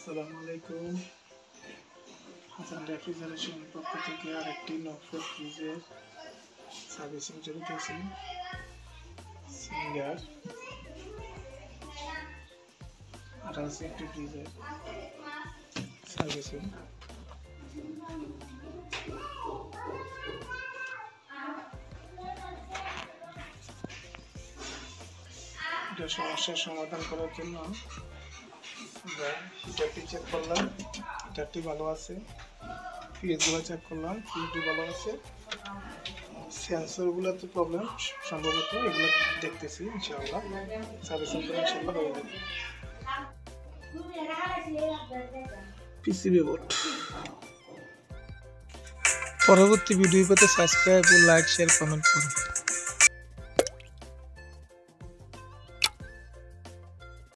আসসালামু আলাইকুম। হাসান রেফ্রিজারেশন পক্ষ থেকে আরেকটি নকশা ফ্রিজের সার্ভিসিং চলতেছে। সিঙ্গার 88 একটি ফ্রিজের সার্ভিসিং। এটা সমস্যার সমাধান করার জন্য আমরা হিটারটি চেক করলাম, হিটারটি ভালো আছে। ফ্রিজগুলো চেক করলাম, ফ্রিজটি ভালো আছে। সেন্সরগুলোতে প্রবলেম সম্ভবত, এগুলো দেখতেছি। ইনশাআল্লাহ সার্ভিসিং করে ইনশাআল্লাহ হয়ে যাবে। PCB board. পরবর্তী ভিডিও পেতে সাবস্ক্রাইব ও লাইক শেয়ার কমেন্ট করুন।